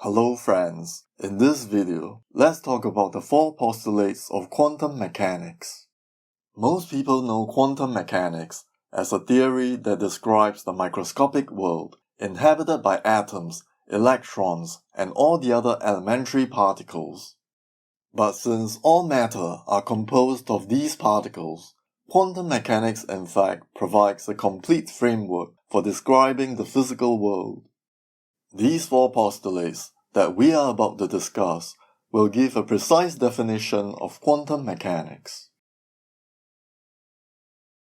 Hello friends, in this video, let's talk about the 4 postulates of quantum mechanics. Most people know quantum mechanics as a theory that describes the microscopic world inhabited by atoms, electrons, and all the other elementary particles. But since all matter are composed of these particles, quantum mechanics in fact provides a complete framework for describing the physical world. These 4 postulates that we are about to discuss will give a precise definition of quantum mechanics.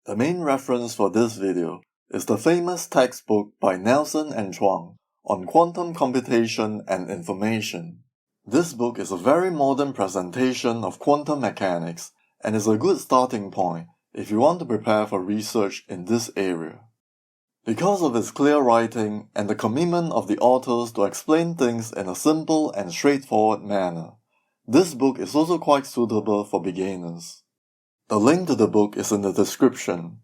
The main reference for this video is the famous textbook by Nielsen Chuang on quantum computation and information. This book is a very modern presentation of quantum mechanics and is a good starting point if you want to prepare for research in this area. Because of its clear writing and the commitment of the authors to explain things in a simple and straightforward manner, this book is also quite suitable for beginners. The link to the book is in the description.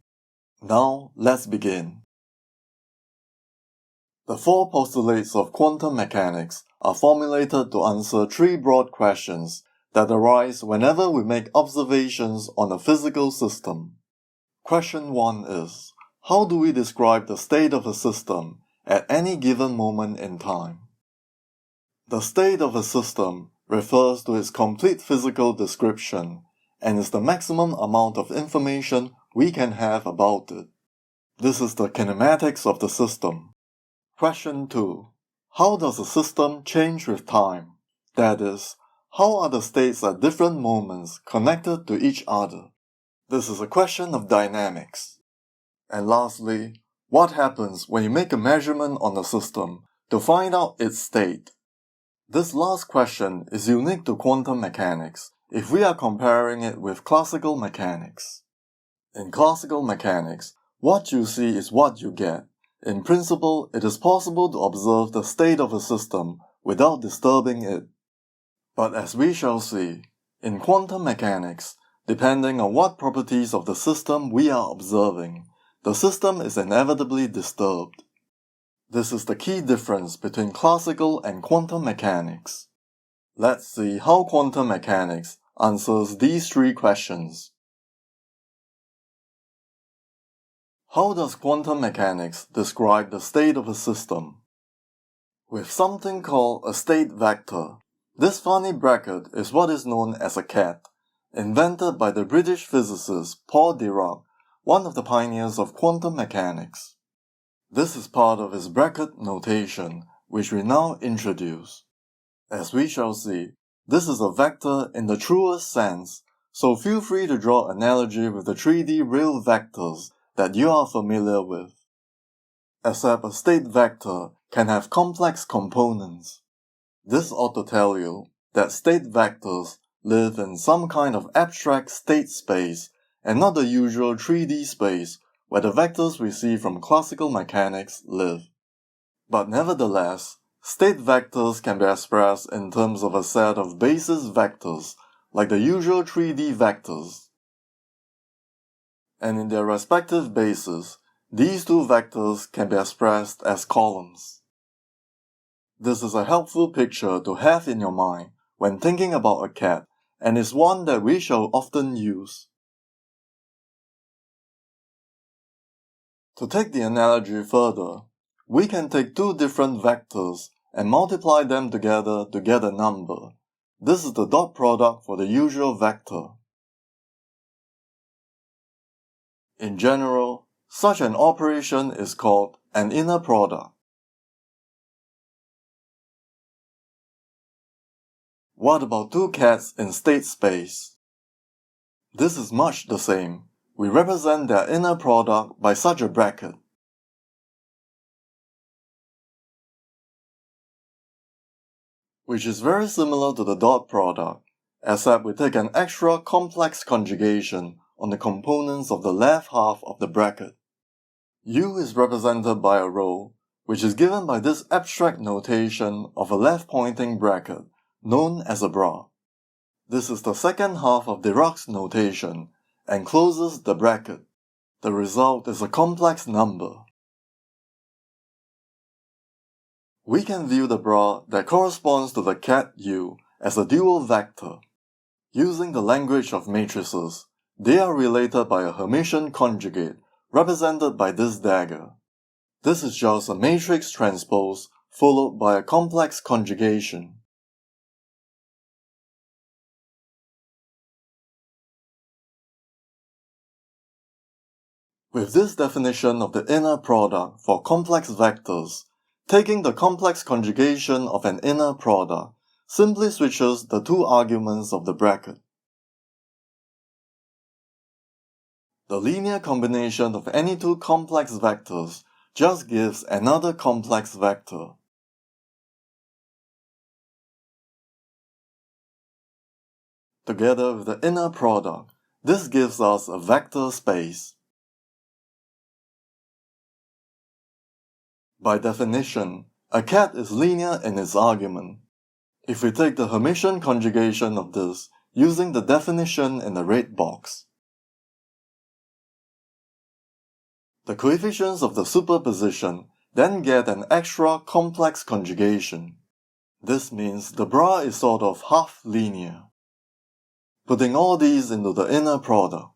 Now, let's begin. The 4 postulates of quantum mechanics are formulated to answer 3 broad questions that arise whenever we make observations on a physical system. Question 1 is, how do we describe the state of a system at any given moment in time? The state of a system refers to its complete physical description and is the maximum amount of information we can have about it. This is the kinematics of the system. Question 2. How does a system change with time? That is, how are the states at different moments connected to each other? This is a question of dynamics. And lastly, what happens when you make a measurement on a system to find out its state? This last question is unique to quantum mechanics if we are comparing it with classical mechanics. In classical mechanics, what you see is what you get. In principle, it is possible to observe the state of a system without disturbing it. But as we shall see, in quantum mechanics, depending on what properties of the system we are observing, the system is inevitably disturbed. This is the key difference between classical and quantum mechanics. Let's see how quantum mechanics answers these 3 questions. How does quantum mechanics describe the state of a system? With something called a state vector, this funny bracket is what is known as a cat, invented by the British physicist Paul Dirac, one of the pioneers of quantum mechanics. This is part of his bracket notation, which we now introduce. As we shall see, this is a vector in the truest sense, so feel free to draw analogy with the 3D real vectors that you are familiar with. Except a state vector can have complex components. This ought to tell you that state vectors live in some kind of abstract state space and not the usual 3D space where the vectors we see from classical mechanics live. But nevertheless, state vectors can be expressed in terms of a set of basis vectors, like the usual 3D vectors. And in their respective bases, these 2 vectors can be expressed as columns. This is a helpful picture to have in your mind when thinking about a cat, and is one that we shall often use. To take the analogy further, we can take 2 different vectors and multiply them together to get a number. This is the dot product for the usual vector. In general, such an operation is called an inner product. What about 2 cats in state space? This is much the same. We represent their inner product by such a bracket. Which is very similar to the dot product, except we take an extra complex conjugation on the components of the left half of the bracket. U is represented by a row, which is given by this abstract notation of a left-pointing bracket, known as a bra. This is the second half of Dirac's notation, and closes the bracket. The result is a complex number. We can view the bra that corresponds to the cat U as a dual vector. Using the language of matrices, they are related by a Hermitian conjugate represented by this dagger. This is just a matrix transpose followed by a complex conjugation. With this definition of the inner product for complex vectors, taking the complex conjugation of an inner product simply switches the two arguments of the bracket. The linear combination of any two complex vectors just gives another complex vector. Together with the inner product, this gives us a vector space. By definition, a cat is linear in its argument. If we take the Hermitian conjugation of this using the definition in the red box, the coefficients of the superposition then get an extra complex conjugation. This means the bra is sort of half linear. Putting all these into the inner product,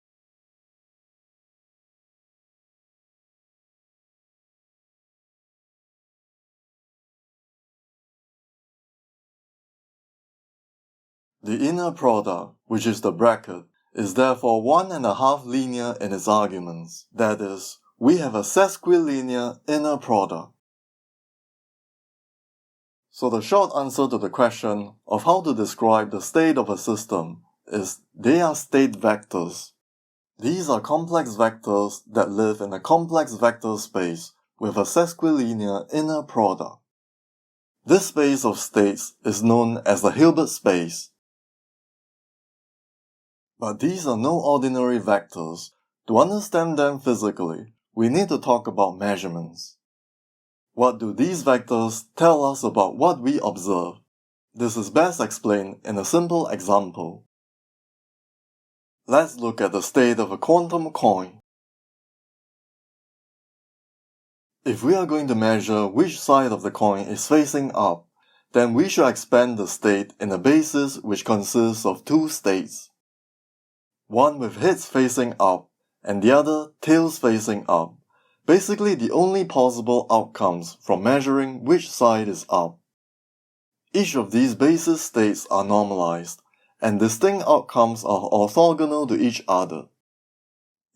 the inner product, which is the bracket, is therefore 1.5 linear in its arguments. That is, we have a sesquilinear inner product. So the short answer to the question of how to describe the state of a system is they are state vectors. These are complex vectors that live in a complex vector space with a sesquilinear inner product. This space of states is known as the Hilbert space. But these are no ordinary vectors. To understand them physically, we need to talk about measurements. What do these vectors tell us about what we observe? This is best explained in a simple example. Let's look at the state of a quantum coin. If we are going to measure which side of the coin is facing up, then we should expand the state in a basis which consists of two states. One with heads facing up and the other tails facing up. Basically the only possible outcomes from measuring which side is up. Each of these basis states are normalized, and distinct outcomes are orthogonal to each other.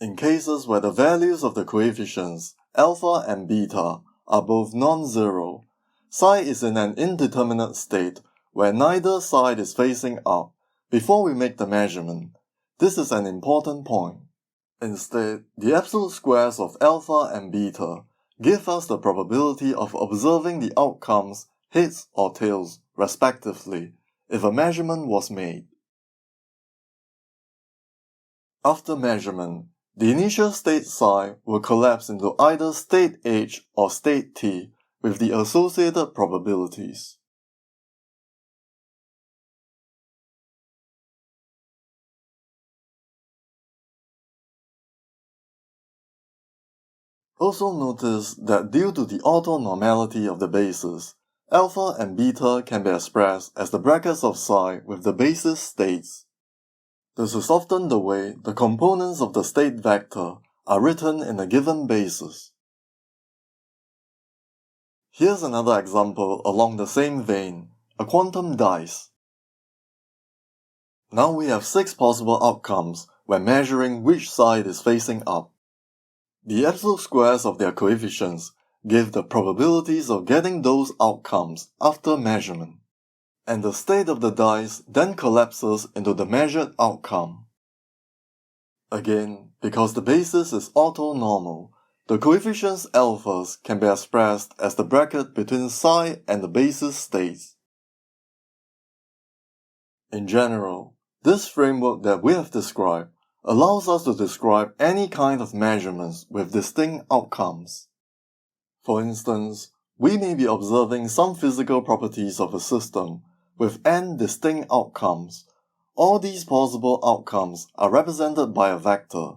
In cases where the values of the coefficients, alpha and beta, are both non-zero, psi is in an indeterminate state where neither side is facing up before we make the measurement. This is an important point. Instead, the absolute squares of alpha and beta give us the probability of observing the outcomes heads or tails, respectively, if a measurement was made. After measurement, the initial state psi will collapse into either state H or state T with the associated probabilities. Also notice that due to the orthonormality of the bases, alpha and beta can be expressed as the brackets of psi with the basis states. This is often the way the components of the state vector are written in a given basis. Here's another example along the same vein, a quantum dice. Now we have 6 possible outcomes when measuring which side is facing up. The absolute squares of their coefficients give the probabilities of getting those outcomes after measurement, and the state of the dice then collapses into the measured outcome. Again, because the basis is orthonormal, the coefficients alphas can be expressed as the bracket between psi and the basis states. In general, this framework that we have described allows us to describe any kind of measurements with distinct outcomes. For instance, we may be observing some physical properties of a system with n distinct outcomes. All these possible outcomes are represented by a vector,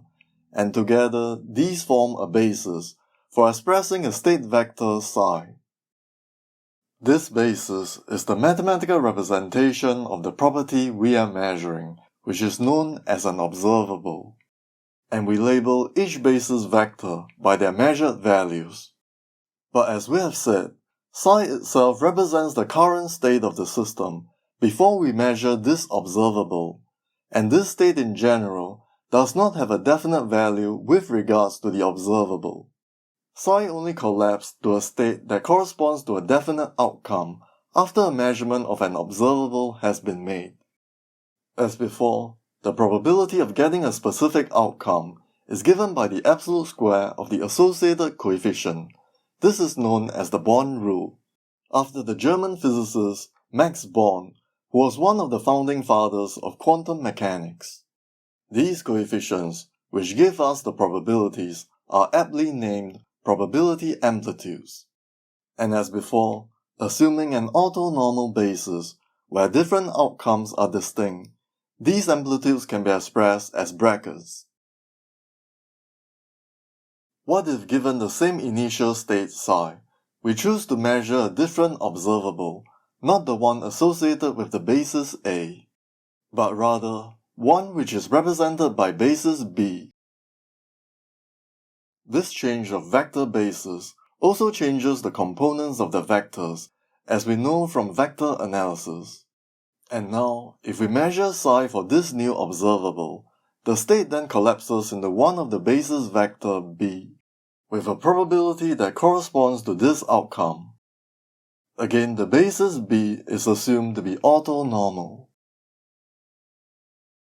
and together these form a basis for expressing a state vector psi. This basis is the mathematical representation of the property we are measuring, which is known as an observable. And we label each basis vector by their measured values. But as we have said, psi itself represents the current state of the system before we measure this observable, and this state in general does not have a definite value with regards to the observable. Psi only collapses to a state that corresponds to a definite outcome after a measurement of an observable has been made. As before, the probability of getting a specific outcome is given by the absolute square of the associated coefficient. This is known as the Born rule, after the German physicist Max Born, who was one of the founding fathers of quantum mechanics. These coefficients, which give us the probabilities, are aptly named probability amplitudes. And as before, assuming an orthonormal basis where different outcomes are distinct, these amplitudes can be expressed as brackets. What if given the same initial state psi, we choose to measure a different observable, not the one associated with the basis A, but rather one which is represented by basis B? This change of vector basis also changes the components of the vectors, as we know from vector analysis. And now, if we measure psi for this new observable, the state then collapses into one of the basis vector B, with a probability that corresponds to this outcome. Again, the basis B is assumed to be orthonormal.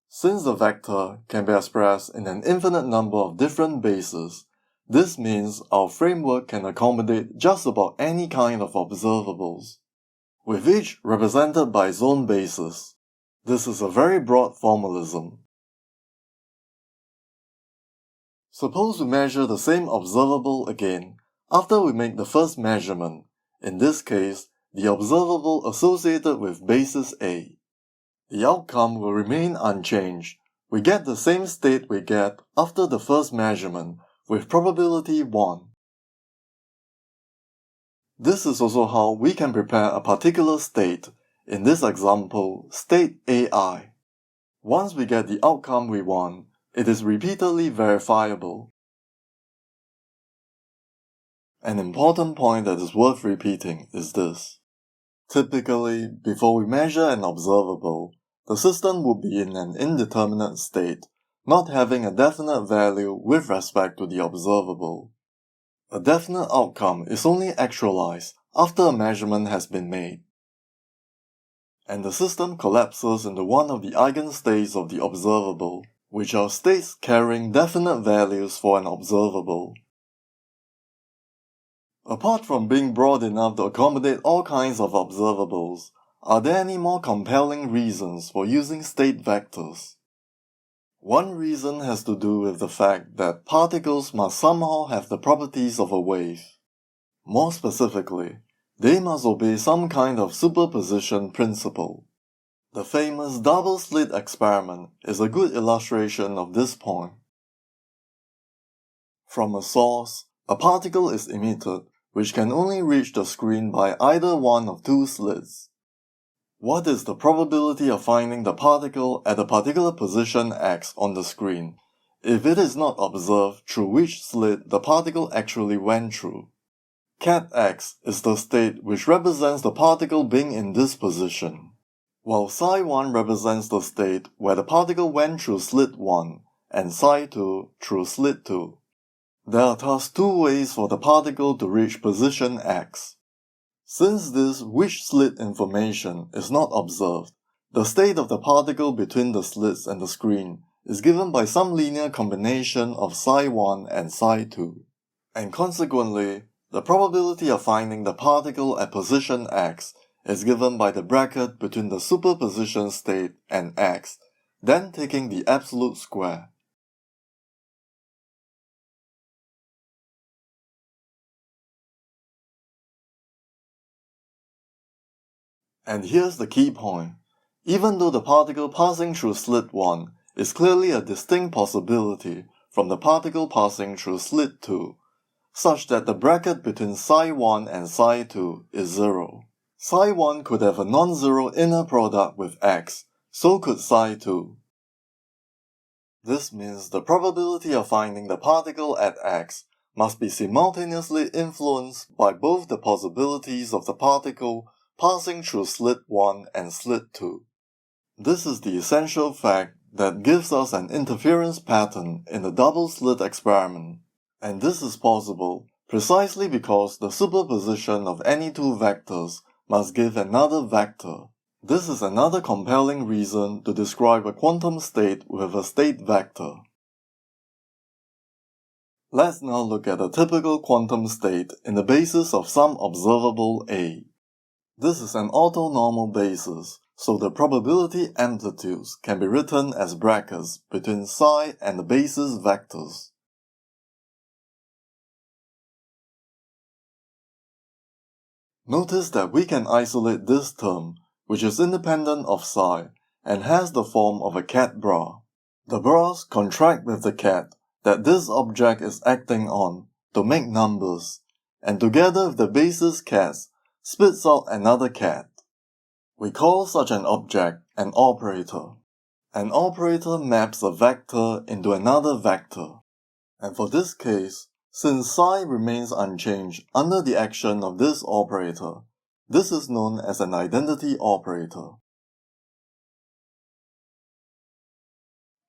Since the vector can be expressed in an infinite number of different bases, this means our framework can accommodate just about any kind of observables, with each represented by its own basis. This is a very broad formalism. Suppose we measure the same observable again after we make the first measurement, in this case, the observable associated with basis A. The outcome will remain unchanged. We get the same state we get after the first measurement with probability 1. This is also how we can prepare a particular state, in this example, state AI. Once we get the outcome we want, it is repeatedly verifiable. An important point that is worth repeating is this. Typically, before we measure an observable, the system would be in an indeterminate state, not having a definite value with respect to the observable. A definite outcome is only actualized after a measurement has been made, and the system collapses into one of the eigenstates of the observable, which are states carrying definite values for an observable. Apart from being broad enough to accommodate all kinds of observables, are there any more compelling reasons for using state vectors? One reason has to do with the fact that particles must somehow have the properties of a wave. More specifically, they must obey some kind of superposition principle. The famous double-slit experiment is a good illustration of this point. From a source, a particle is emitted, which can only reach the screen by either one of two slits. What is the probability of finding the particle at a particular position x on the screen, if it is not observed through which slit the particle actually went through? Cat x is the state which represents the particle being in this position, while psi1 represents the state where the particle went through slit 1 and psi2 through slit 2. There are thus two ways for the particle to reach position x. Since this which slit information is not observed, the state of the particle between the slits and the screen is given by some linear combination of psi1 and psi2, and consequently, the probability of finding the particle at position x is given by the bracket between the superposition state and x, then taking the absolute square. And here's the key point. Even though the particle passing through slit 1 is clearly a distinct possibility from the particle passing through slit 2, such that the bracket between psi1 and psi2 is 0, Psi1 could have a non-zero inner product with x, so could Psi2. This means the probability of finding the particle at x must be simultaneously influenced by both the possibilities of the particle passing through slit 1 and slit 2. This is the essential fact that gives us an interference pattern in the double-slit experiment, and this is possible precisely because the superposition of any two vectors must give another vector. This is another compelling reason to describe a quantum state with a state vector. Let's now look at a typical quantum state in the basis of some observable A. This is an orthonormal basis, so the probability amplitudes can be written as brackets between psi and the basis vectors. Notice that we can isolate this term, which is independent of psi, and has the form of a cat bra. The bras contract with the cat that this object is acting on to make numbers, and together with the basis cats, spits out another cat. We call such an object an operator. An operator maps a vector into another vector. And for this case, since psi remains unchanged under the action of this operator, this is known as an identity operator.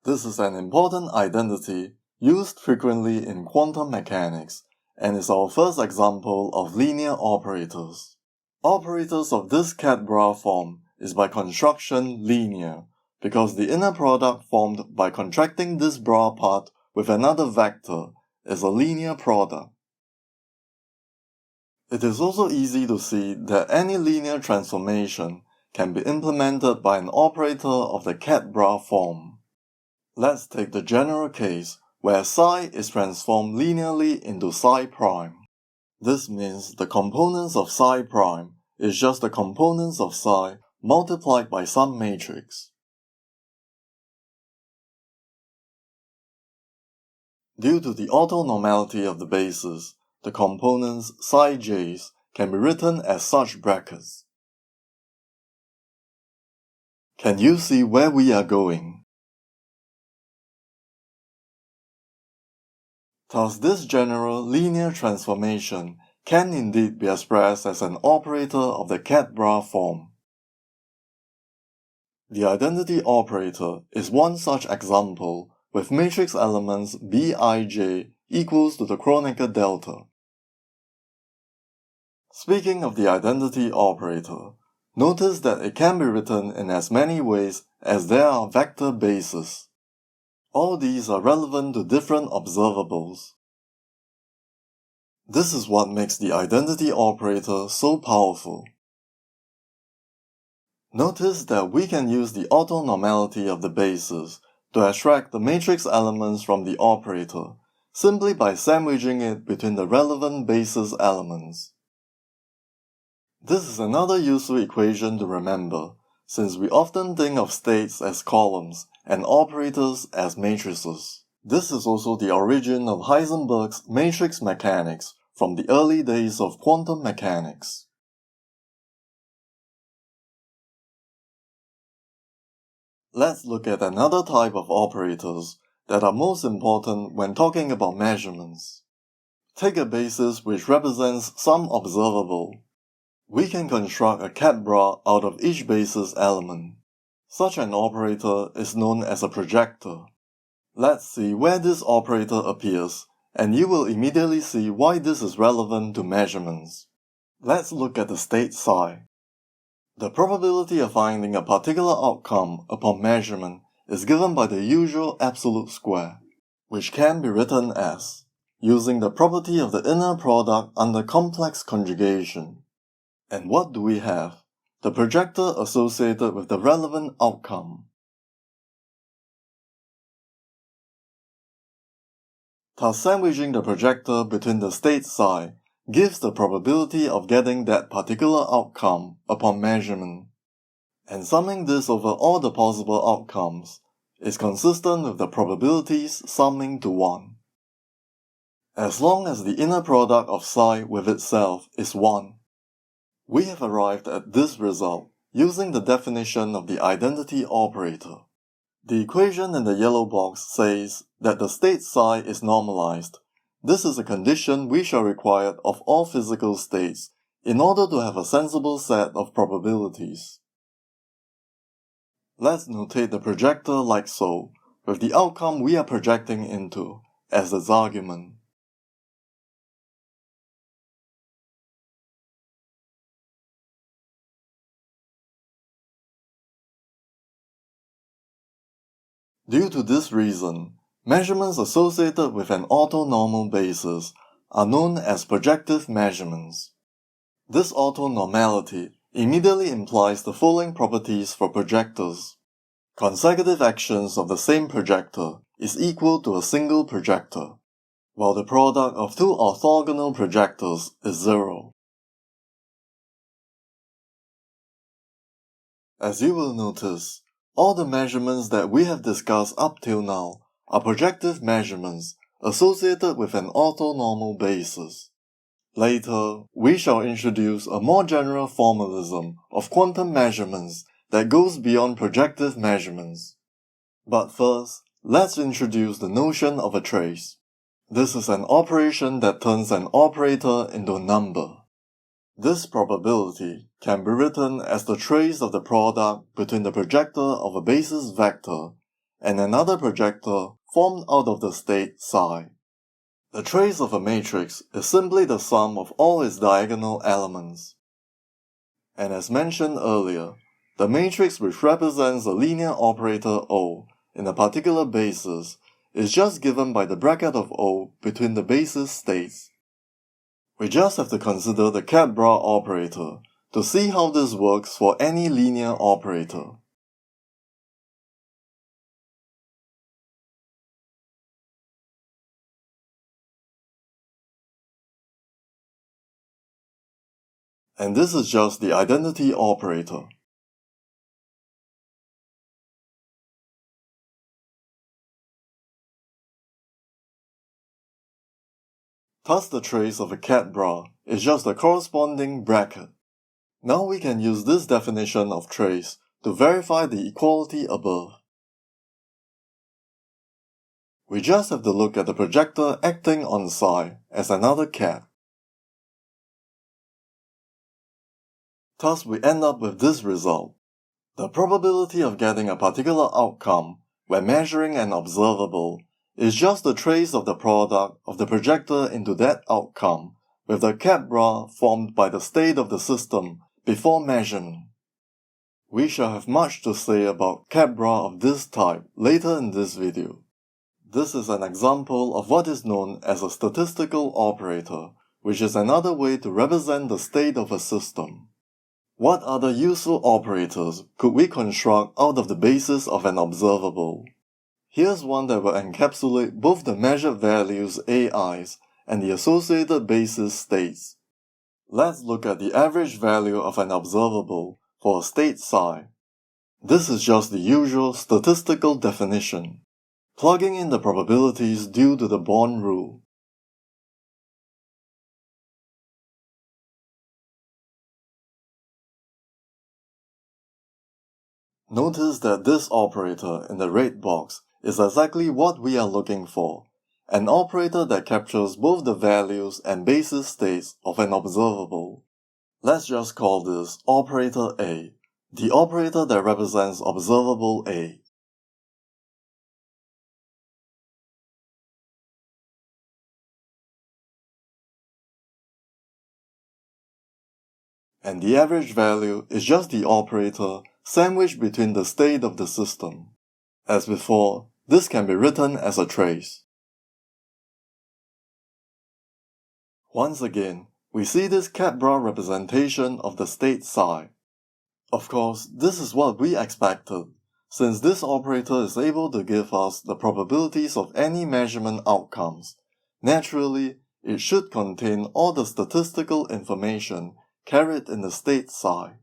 This is an important identity used frequently in quantum mechanics and is our first example of linear operators. Operators of this cat bra form is by construction linear because the inner product formed by contracting this bra part with another vector is a linear product. It is also easy to see that any linear transformation can be implemented by an operator of the cat bra form. Let's take the general case where psi is transformed linearly into psi prime. This means the components of psi prime is just the components of psi multiplied by some matrix. Due to the orthonormality of the bases, the components psi j's can be written as such brackets. Can you see where we are going? Thus, this general linear transformation can indeed be expressed as an operator of the cat bra form. The identity operator is one such example with matrix elements Bij equals to the Kronecker delta. Speaking of the identity operator, notice that it can be written in as many ways as there are vector bases. All these are relevant to different observables. This is what makes the identity operator so powerful. Notice that we can use the orthonormality of the bases to extract the matrix elements from the operator, simply by sandwiching it between the relevant basis elements. This is another useful equation to remember, since we often think of states as columns and operators as matrices. This is also the origin of Heisenberg's matrix mechanics from the early days of quantum mechanics. Let's look at another type of operators that are most important when talking about measurements. Take a basis which represents some observable. We can construct a cat bra out of each basis element. Such an operator is known as a projector. Let's see where this operator appears, and you will immediately see why this is relevant to measurements. Let's look at the state psi. The probability of finding a particular outcome upon measurement is given by the usual absolute square, which can be written as, using the property of the inner product under complex conjugation. And what do we have? The projector associated with the relevant outcome. Thus, sandwiching the projector between the state psi gives the probability of getting that particular outcome upon measurement, and summing this over all the possible outcomes is consistent with the probabilities summing to 1. As long as the inner product of psi with itself is 1, We have arrived at this result using the definition of the identity operator. The equation in the yellow box says that the state psi is normalized. This is a condition we shall require of all physical states in order to have a sensible set of probabilities. Let's notate the projector like so, with the outcome we are projecting into as its argument. Due to this reason, measurements associated with an orthonormal basis are known as projective measurements. This orthonormality immediately implies the following properties for projectors. Consecutive actions of the same projector is equal to a single projector, while the product of two orthogonal projectors is 0. As you will notice, all the measurements that we have discussed up till now are projective measurements associated with an orthonormal basis. Later, we shall introduce a more general formalism of quantum measurements that goes beyond projective measurements. But first, let's introduce the notion of a trace. This is an operation that turns an operator into a number. This probability can be written as the trace of the product between the projector of a basis vector and another projector formed out of the state psi. The trace of a matrix is simply the sum of all its diagonal elements. And as mentioned earlier, the matrix which represents a linear operator O in a particular basis is just given by the bracket of O between the basis states. We just have to consider the cat-bra operator to see how this works for any linear operator. And this is just the identity operator. Thus the trace of a cat-bra is just the corresponding bracket. Now we can use this definition of trace to verify the equality above. We just have to look at the projector acting on psi as another cat. Thus we end up with this result. The probability of getting a particular outcome when measuring an observable is just the trace of the product of the projector into that outcome with the cat-bra formed by the state of the system before measurement. We shall have much to say about cat-bra of this type later in this video. This is an example of what is known as a statistical operator, which is another way to represent the state of a system. What other useful operators could we construct out of the basis of an observable? Here's one that will encapsulate both the measured values AIs and the associated basis states. Let's look at the average value of an observable for a state psi. This is just the usual statistical definition, plugging in the probabilities due to the Born rule. Notice that this operator in the red box is exactly what we are looking for, an operator that captures both the values and basis states of an observable. Let's just call this operator A, the operator that represents observable A. And the average value is just the operator sandwiched between the state of the system. As before, this can be written as a trace. Once again, we see this cat-bra representation of the state psi. Of course, this is what we expected, since this operator is able to give us the probabilities of any measurement outcomes. Naturally, it should contain all the statistical information carried in the state psi.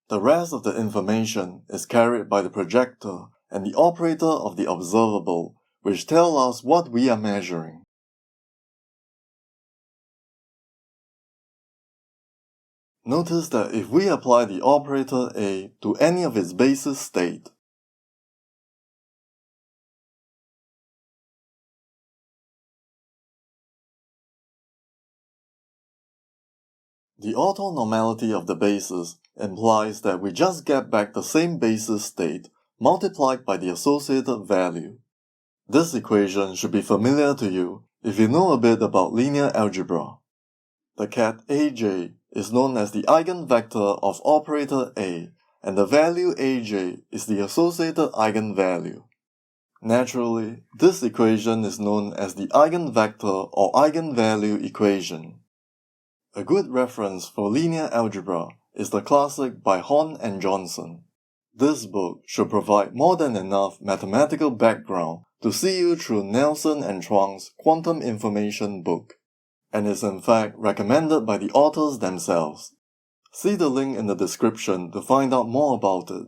The rest of the information is carried by the projector and the operator of the observable, which tell us what we are measuring. Notice that if we apply the operator A to any of its basis state, the orthonormality of the basis implies that we just get back the same basis state multiplied by the associated value. This equation should be familiar to you if you know a bit about linear algebra. The ket Aj is known as the eigenvector of operator A, and the value Aj is the associated eigenvalue. Naturally, this equation is known as the eigenvector or eigenvalue equation. A good reference for linear algebra is the classic by Horn and Johnson. This book should provide more than enough mathematical background to see you through Nielsen and Chuang's quantum information book, and is in fact recommended by the authors themselves. See the link in the description to find out more about it.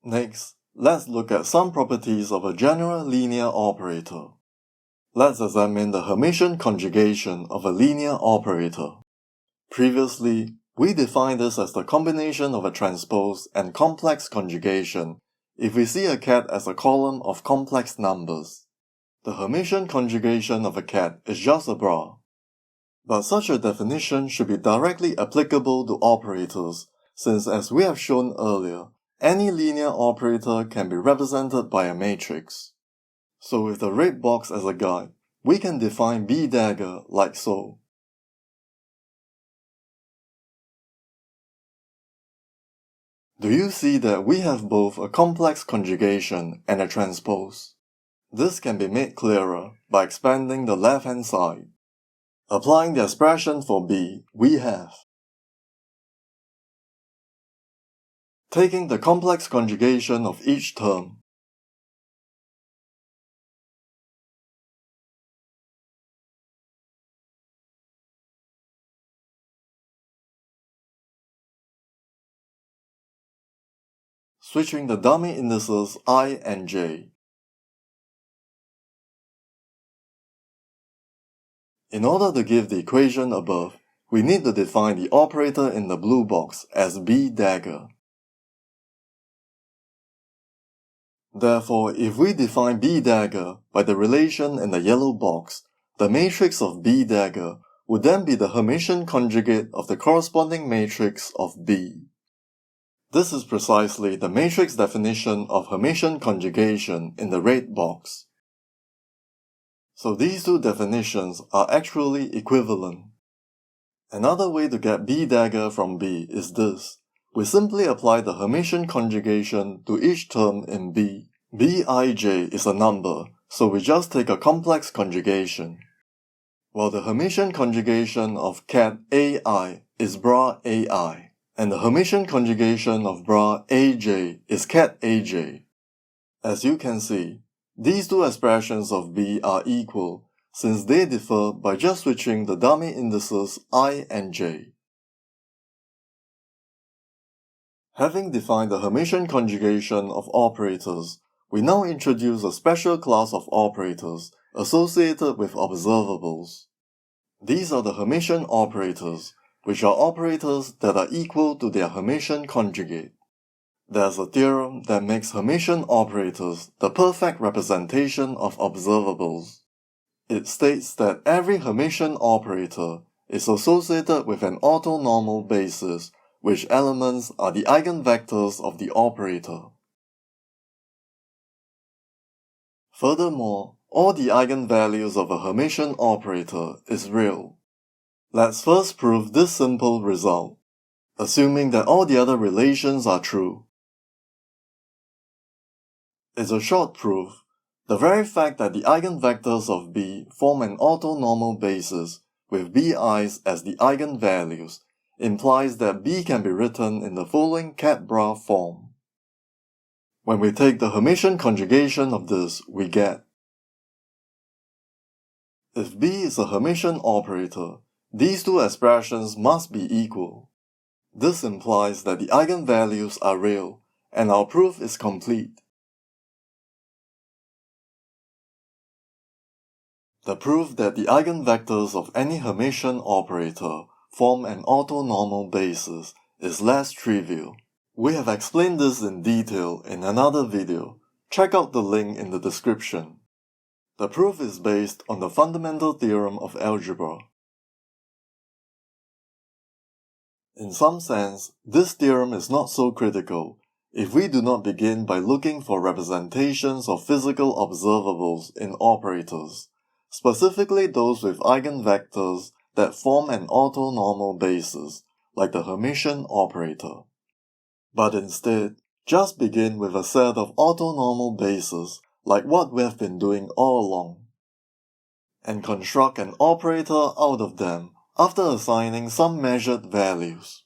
Next, let's look at some properties of a general linear operator. Let's examine the Hermitian conjugation of a linear operator. Previously, we defined this as the combination of a transpose and complex conjugation if we see a ket as a column of complex numbers. The Hermitian conjugation of a ket is just a bra. But such a definition should be directly applicable to operators, since as we have shown earlier, any linear operator can be represented by a matrix. So with the red box as a guide, we can define B dagger like so. Do you see that we have both a complex conjugation and a transpose? This can be made clearer by expanding the left-hand side. Applying the expression for B, we have taking the complex conjugation of each term, switching the dummy indices I and j. In order to give the equation above, we need to define the operator in the blue box as B dagger. Therefore, if we define B dagger by the relation in the yellow box, the matrix of B dagger would then be the Hermitian conjugate of the corresponding matrix of B. This is precisely the matrix definition of Hermitian conjugation in the red box. So these two definitions are actually equivalent. Another way to get B dagger from B is this. We simply apply the Hermitian conjugation to each term in B. Bij is a number, so we just take a complex conjugation. While the Hermitian conjugation of ket Ai is bra Ai, and the Hermitian conjugation of bra Aj is ket Aj. As you can see, these two expressions of B are equal, since they differ by just switching the dummy indices I and j. Having defined the Hermitian conjugation of operators, we now introduce a special class of operators associated with observables. These are the Hermitian operators, which are operators that are equal to their Hermitian conjugate. There's a theorem that makes Hermitian operators the perfect representation of observables. It states that every Hermitian operator is associated with an orthonormal basis, which elements are the eigenvectors of the operator. Furthermore, all the eigenvalues of a Hermitian operator is real. Let's first prove this simple result, assuming that all the other relations are true. It's a short proof. The very fact that the eigenvectors of B form an orthonormal basis with Bi's as the eigenvalues implies that B can be written in the following ket-bra form. When we take the Hermitian conjugation of this, we get: if B is a Hermitian operator, these two expressions must be equal. This implies that the eigenvalues are real, and our proof is complete. The proof that the eigenvectors of any Hermitian operator form an orthonormal basis is less trivial. We have explained this in detail in another video. Check out the link in the description. The proof is based on the fundamental theorem of algebra. In some sense, this theorem is not so critical if we do not begin by looking for representations of physical observables in operators, specifically those with eigenvectors that form an orthonormal basis, like the Hermitian operator. But instead, just begin with a set of orthonormal bases, like what we have been doing all along, and construct an operator out of them after assigning some measured values.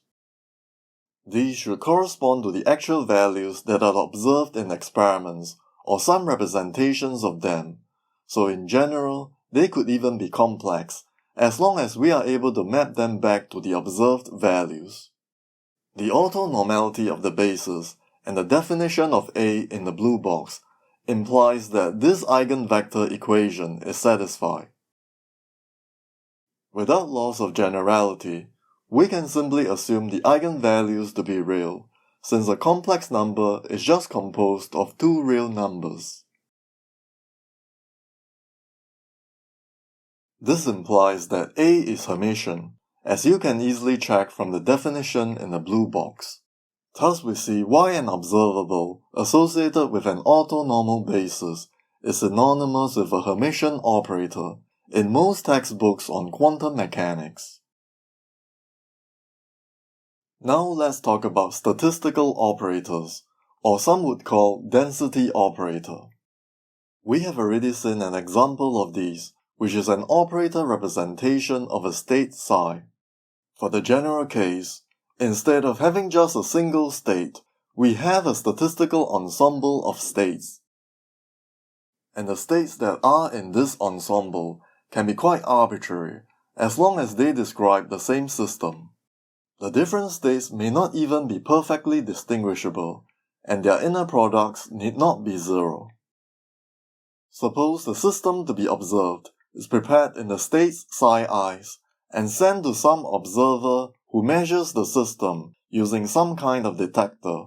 These should correspond to the actual values that are observed in experiments or some representations of them, so in general, they could even be complex, as long as we are able to map them back to the observed values. The orthonormality of the basis and the definition of A in the blue box implies that this eigenvector equation is satisfied. Without loss of generality, we can simply assume the eigenvalues to be real, since a complex number is just composed of two real numbers. This implies that A is Hermitian, as you can easily check from the definition in the blue box. Thus we see why an observable associated with an orthonormal basis is synonymous with a Hermitian operator in most textbooks on quantum mechanics. Now let's talk about statistical operators, or some would call density operator. We have already seen an example of these, which is an operator representation of a state psi. For the general case, instead of having just a single state, we have a statistical ensemble of states. And the states that are in this ensemble can be quite arbitrary, as long as they describe the same system. The different states may not even be perfectly distinguishable, and their inner products need not be zero. Suppose the system to be observed is prepared in the states psi i's and sent to some observer who measures the system using some kind of detector.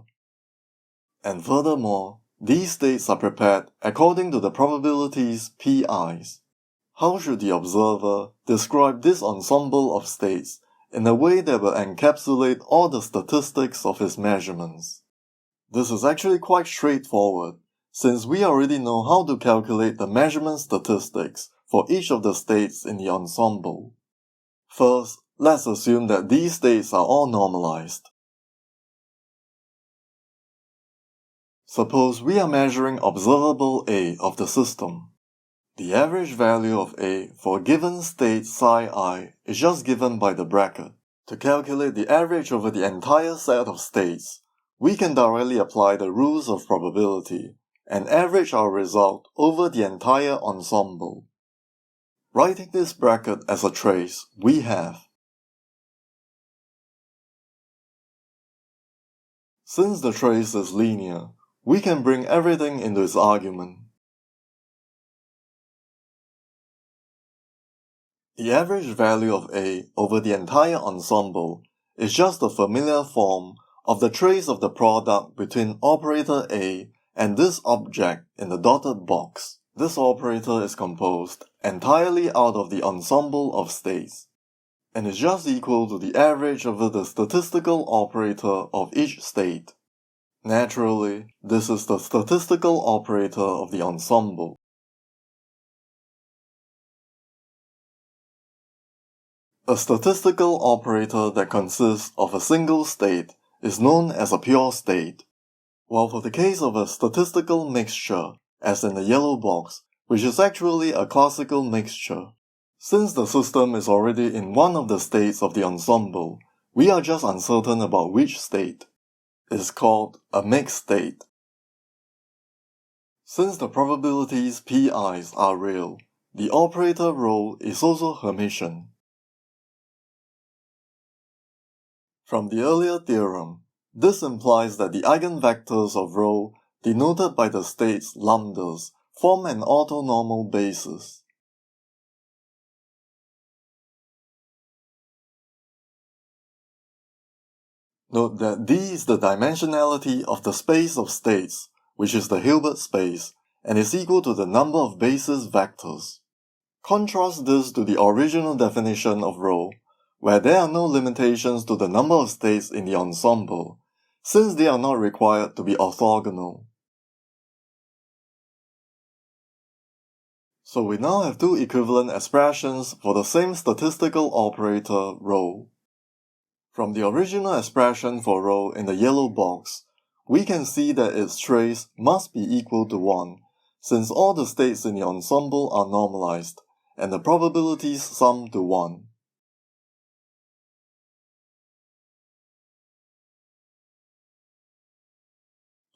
And furthermore, these states are prepared according to the probabilities pi's. How should the observer describe this ensemble of states in a way that will encapsulate all the statistics of his measurements? This is actually quite straightforward, since we already know how to calculate the measurement statistics for each of the states in the ensemble. First, let's assume that these states are all normalized. Suppose we are measuring observable A of the system. The average value of A for a given state psi I is just given by the bracket. To calculate the average over the entire set of states, we can directly apply the rules of probability and average our result over the entire ensemble. Writing this bracket as a trace, we have: since the trace is linear, we can bring everything into its argument. The average value of A over the entire ensemble is just the familiar form of the trace of the product between operator A and this object in the dotted box. This operator is composed entirely out of the ensemble of states, and is just equal to the average over the statistical operator of each state. Naturally, this is the statistical operator of the ensemble. A statistical operator that consists of a single state is known as a pure state, while for the case of a statistical mixture, as in the yellow box, which is actually a classical mixture, since the system is already in one of the states of the ensemble, we are just uncertain about which state. It is called a mixed state. Since the probabilities pi's are real, the operator rho is also Hermitian. From the earlier theorem, this implies that the eigenvectors of rho, denoted by the states lambdas, form an orthonormal basis. Note that D is the dimensionality of the space of states, which is the Hilbert space, and is equal to the number of basis vectors. Contrast this to the original definition of rho, where there are no limitations to the number of states in the ensemble, since they are not required to be orthogonal. So we now have two equivalent expressions for the same statistical operator rho. From the original expression for rho in the yellow box, we can see that its trace must be equal to 1, since all the states in the ensemble are normalized, and the probabilities sum to 1.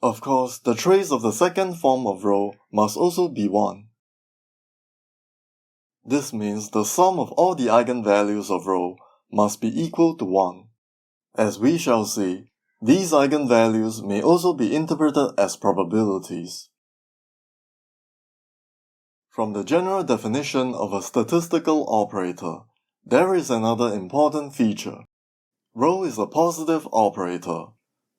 Of course, the trace of the second form of rho must also be 1. This means the sum of all the eigenvalues of rho must be equal to 1. As we shall see, these eigenvalues may also be interpreted as probabilities. From the general definition of a statistical operator, there is another important feature. Rho is a positive operator.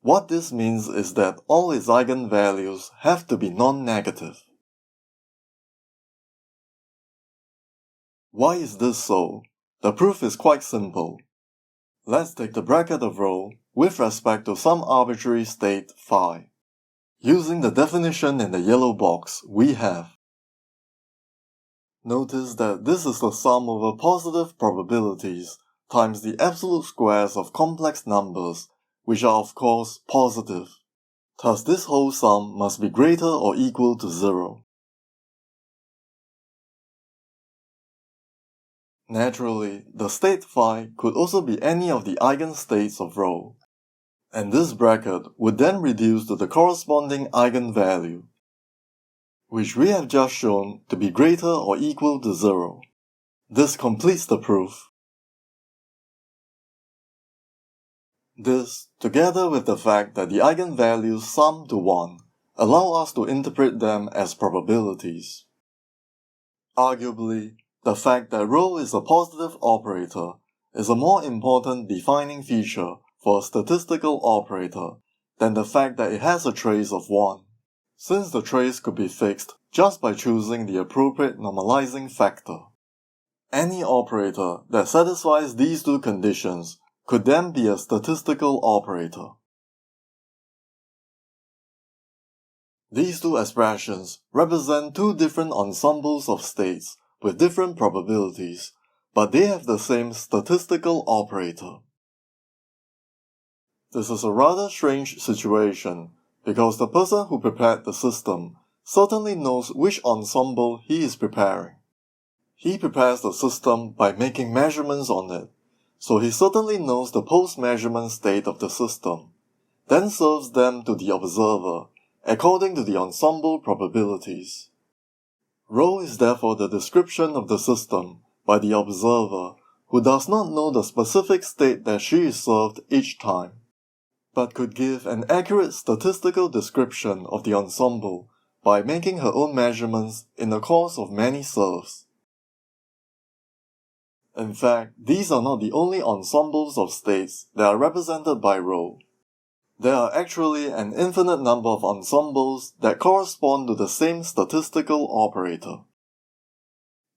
What this means is that all its eigenvalues have to be non-negative. Why is this so? The proof is quite simple. Let's take the bracket of rho with respect to some arbitrary state phi. Using the definition in the yellow box, we have. Notice that this is the sum over positive probabilities times the absolute squares of complex numbers, which are of course positive. Thus this whole sum must be greater or equal to 0. Naturally, the state phi could also be any of the eigenstates of rho, and this bracket would then reduce to the corresponding eigenvalue, which we have just shown to be greater or equal to 0. This completes the proof. This, together with the fact that the eigenvalues sum to 1, allow us to interpret them as probabilities. Arguably, the fact that rho is a positive operator is a more important defining feature for a statistical operator than the fact that it has a trace of 1, since the trace could be fixed just by choosing the appropriate normalizing factor. Any operator that satisfies these two conditions could then be a statistical operator. These two expressions represent two different ensembles of states with different probabilities, but they have the same statistical operator. This is a rather strange situation because the person who prepared the system certainly knows which ensemble he is preparing. He prepares the system by making measurements on it, so he certainly knows the post-measurement state of the system, then serves them to the observer according to the ensemble probabilities. Rho is therefore the description of the system by the observer who does not know the specific state that she is served each time, but could give an accurate statistical description of the ensemble by making her own measurements in the course of many serves. In fact, these are not the only ensembles of states that are represented by rho. There are actually an infinite number of ensembles that correspond to the same statistical operator.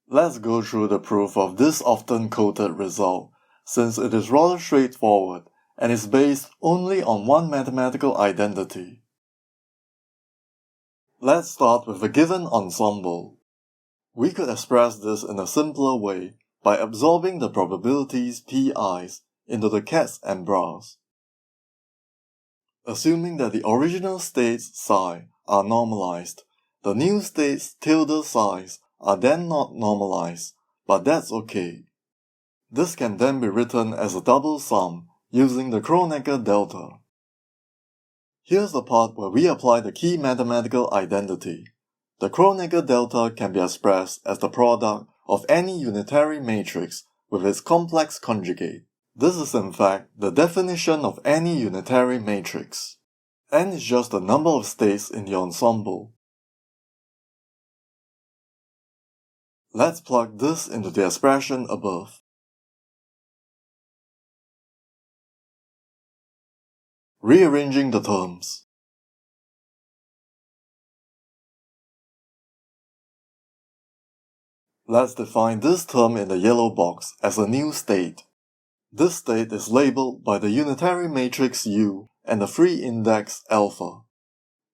Let's go through the proof of this often quoted result, since it is rather straightforward and is based only on one mathematical identity. Let's start with a given ensemble. We could express this in a simpler way by absorbing the probabilities pi's into the cats and bras. Assuming that the original states psi are normalized, the new states tilde psi's are then not normalized, but that's okay. This can then be written as a double sum using the Kronecker delta. Here's the part where we apply the key mathematical identity. The Kronecker delta can be expressed as the product of any unitary matrix with its complex conjugate. This is in fact the definition of any unitary matrix. N is just the number of states in the ensemble. Let's plug this into the expression above. rearranging the terms. Let's define this term in the yellow box as a new state. This state is labeled by the unitary matrix U and the free index alpha.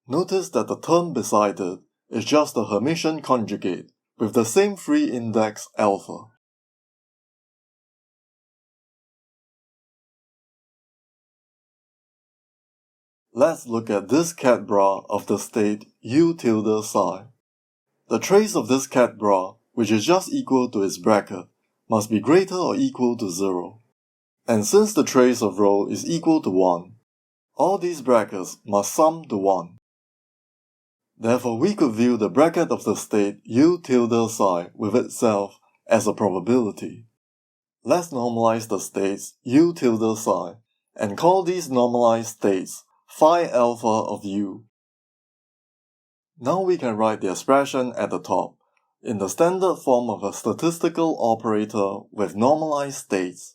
Notice that the term beside it is just a Hermitian conjugate with the same free index alpha. Let's look at this cat bra of the state U tilde psi. The trace of this cat bra, which is just equal to its bracket, must be greater or equal to 0. And since the trace of rho is equal to 1, all these brackets must sum to 1. Therefore, we could view the bracket of the state U tilde psi with itself as a probability. Let's normalize the states U tilde psi and call these normalized states phi alpha of U. Now we can write the expression at the top in the standard form of a statistical operator with normalized states.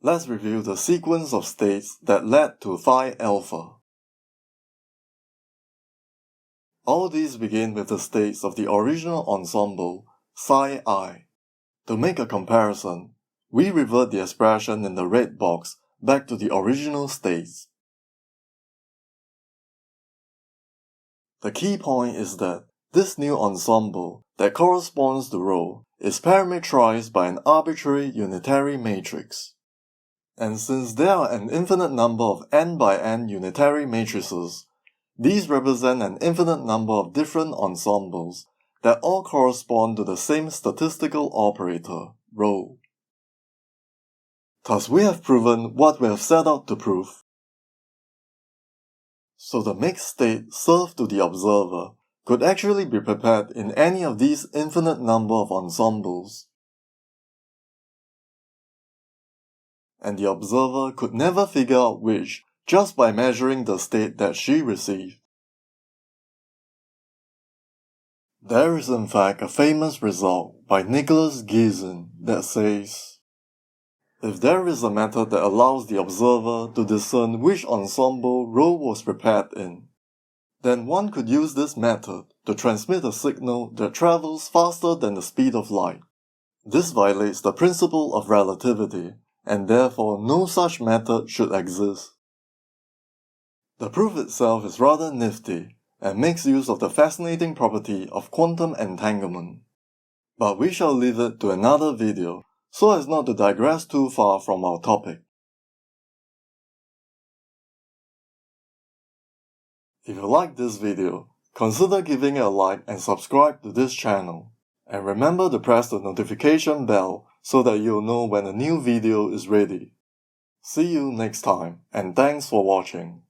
Let's review the sequence of states that led to phi alpha. All these begin with the states of the original ensemble, psi I. To make a comparison, we revert the expression in the red box back to the original states. The key point is that this new ensemble that corresponds to rho is parametrized by an arbitrary unitary matrix. And since there are an infinite number of n by n unitary matrices, these represent an infinite number of different ensembles that all correspond to the same statistical operator, rho. Thus we have proven what we have set out to prove. So the mixed state served to the observer could actually be prepared in any of these infinite number of ensembles. And the observer could never figure out which just by measuring the state that she received. There is in fact a famous result by Nicholas Gizin that says, if there is a method that allows the observer to discern which ensemble rho was prepared in, then one could use this method to transmit a signal that travels faster than the speed of light. This violates the principle of relativity, and therefore no such method should exist. The proof itself is rather nifty and makes use of the fascinating property of quantum entanglement. But we shall leave it to another video so as not to digress too far from our topic. If you like this video, consider giving it a like and subscribe to this channel. And remember to press the notification bell so that you'll know when a new video is ready. See you next time, and thanks for watching.